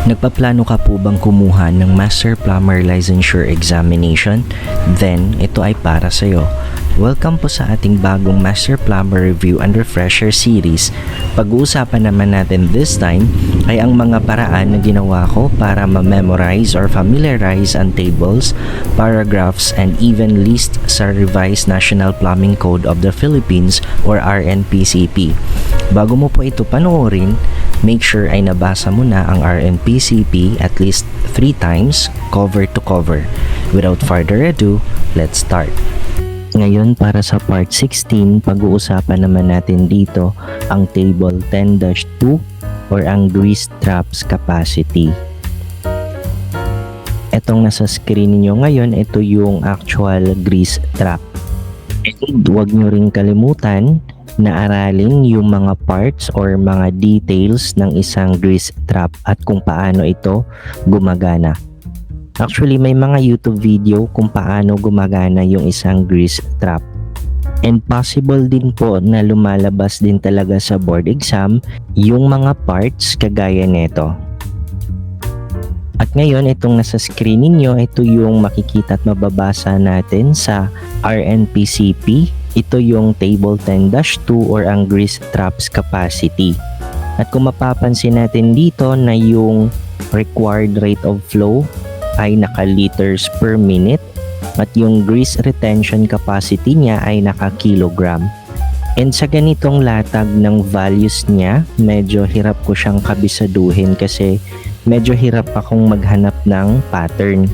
Nagpaplano ka po bang kumuha ng Master Plumber Licensure Examination? Then, ito ay para sa iyo. Welcome po sa ating bagong Master Plumber Review and Refresher Series. Pag-uusapan naman natin this time ay ang mga paraan na ginawa ko para ma-memorize or familiarize ang tables, paragraphs, and even list sa Revised National Plumbing Code of the Philippines or RNPCP. Bago mo po ito panoorin, make sure ay nabasa mo na ang RNPCP at least 3 times, cover to cover. Without further ado, let's start. Ngayon para sa part 16, pag-uusapan naman natin dito ang table 10-2 or ang grease traps capacity. Etong nasa screen niyo ngayon, ito yung actual grease trap. And huwag nyo rin kalimutan na aralin yung mga parts or mga details ng isang grease trap at kung paano ito gumagana. Actually, may mga YouTube video kung paano gumagana yung isang grease trap. And possible din po na lumalabas din talaga sa board exam yung mga parts kagaya nito. At ngayon, itong nasa screen ninyo, ito yung makikita at mababasa natin sa RNPCP. Ito yung table 10-2 or ang grease traps capacity. At kung mapapansin natin dito na yung required rate of flow ay naka-liters per minute at yung grease retention capacity niya ay naka-kilogram. And sa ganitong latag ng values niya, medyo hirap ko siyang kabisaduhin kasi medyo hirap akong maghanap ng pattern.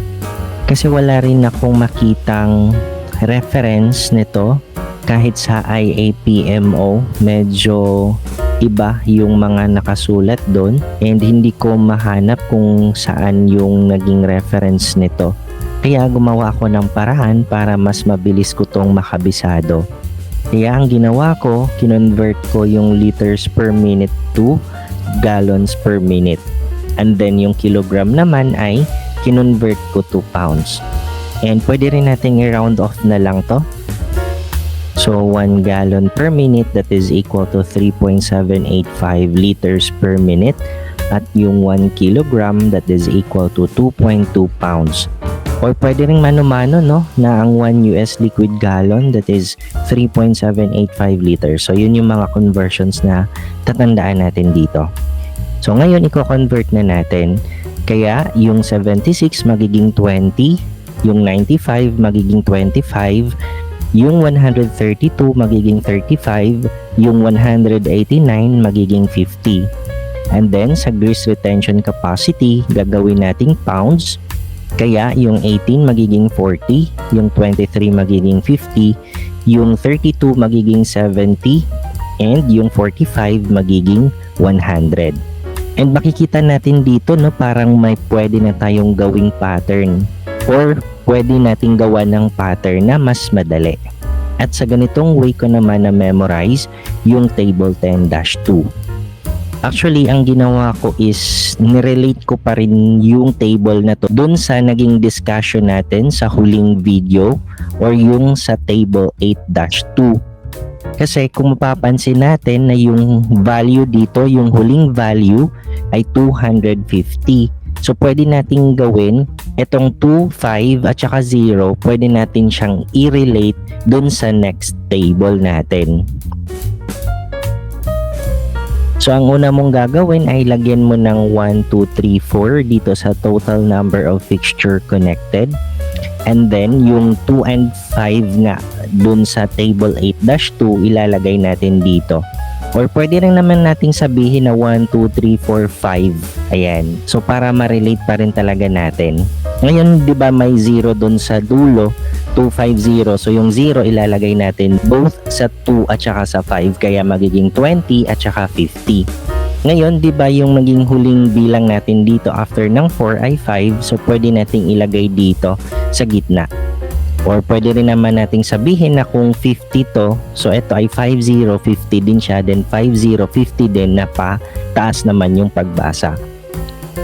Kasi wala rin akong makitang reference nito kahit sa IAPMO, medyo iba yung mga nakasulat doon and hindi ko mahanap kung saan yung naging reference nito. Kaya gumawa ako ng paraan para mas mabilis ko tong makabisado. Kaya ang ginawa ko, kinonvert ko yung liters per minute to gallons per minute. And then yung kilogram naman ay kinonvert ko to pounds. And pwede rin natin i-round off na lang to. So 1 gallon per minute, that is equal to 3.785 liters per minute. At yung 1 kilogram, that is equal to 2.2 pounds. Or pwede rin mano-mano, no, na ang 1 US liquid gallon, that is 3.785 liters. So yun yung mga conversions na tatandaan natin dito. So ngayon, i-convert na natin. Kaya yung 76 magiging 20, yung 95 magiging 25, yung 132 magiging 35, yung 189 magiging 50. And then sa grease retention capacity, gagawin nating pounds. Kaya yung 18 magiging 40, yung 23 magiging 50, yung 32 magiging 70, and yung 45 magiging 100. And makikita natin dito, no, parang may pwede na tayong gawing pattern or pwede nating gawa ng pattern na mas madali. At sa ganitong way ko naman na memorize yung table 10-2. Actually, ang ginawa ko is nirelate ko pa rin yung table na to dun sa naging discussion natin sa huling video or yung sa table 8-2. Kasi kung mapapansin natin na yung value dito, yung huling value ay 250. So pwede nating gawin itong 2, 5 at saka 0, pwede natin siyang i-relate dun sa next table natin. So ang una mong gagawin ay lagyan mo ng 1, 2, 3, 4 dito sa total number of fixture connected. And then yung 2 and 5 nga dun sa table 8-2 ilalagay natin dito. Or pwede rin naman nating sabihin na 1, 2, 3, 4, 5. Ayan. So para ma-relate pa rin talaga natin. Ngayon, di ba may 0 dun sa dulo, 250. So yung 0 ilalagay natin both sa 2 at saka sa 5. Kaya magiging 20 at saka 50. Ngayon, di ba yung naging huling bilang natin dito after ng 4 ay 5. So pwede nating ilagay dito sa gitna. Or pwede rin naman nating sabihin na kung 50 to, so ito ay 50, 50 din siya, then 50, 50 din na pa taas naman yung pagbasa.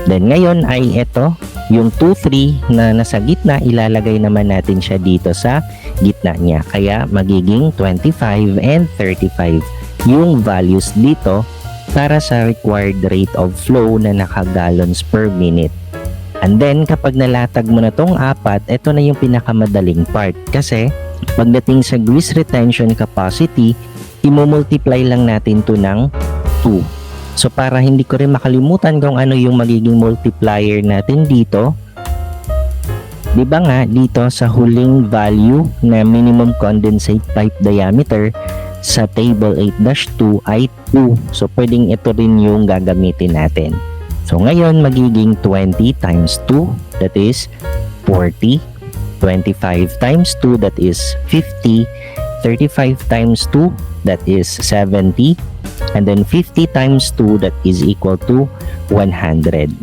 Then ngayon ay ito, yung 2, 3 na nasa gitna, ilalagay naman natin siya dito sa gitna niya. Kaya magiging 25 and 35 yung values dito para sa required rate of flow na naka-gallons per minute. And then, kapag nalatag mo na tong apat, ito na yung pinakamadaling part. Kasi, pagdating sa grease retention capacity, imumultiply lang natin to ng 2. So, para hindi ko rin makalimutan kung ano yung magiging multiplier natin dito, di ba nga, dito sa huling value na minimum condensate pipe diameter sa table 8-2 ay 2. So, pwedeng ito rin yung gagamitin natin. So, ngayon, magiging 20 times 2, that is 40. 25 times 2, that is 50. 35 times 2, that is 70. And then 50 times 2, that is equal to 100.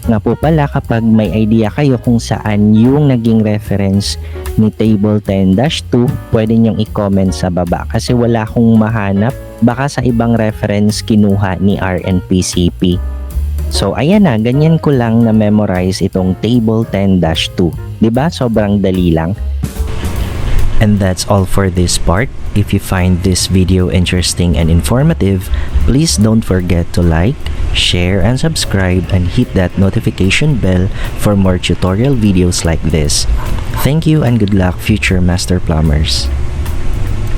Nga po pala, kapag may idea kayo kung saan yung naging reference ni table 10-2, pwede nyong i-comment sa baba kasi wala akong mahanap. Baka sa ibang reference kinuha ni RNPCP. So ayan na, ganyan ko lang na memorize itong table 10-2. Diba? Sobrang dali lang. And that's all for this part. If you find this video interesting and informative, please don't forget to like, share, and subscribe, and hit that notification bell for more tutorial videos like this. Thank you and good luck, future master plumbers.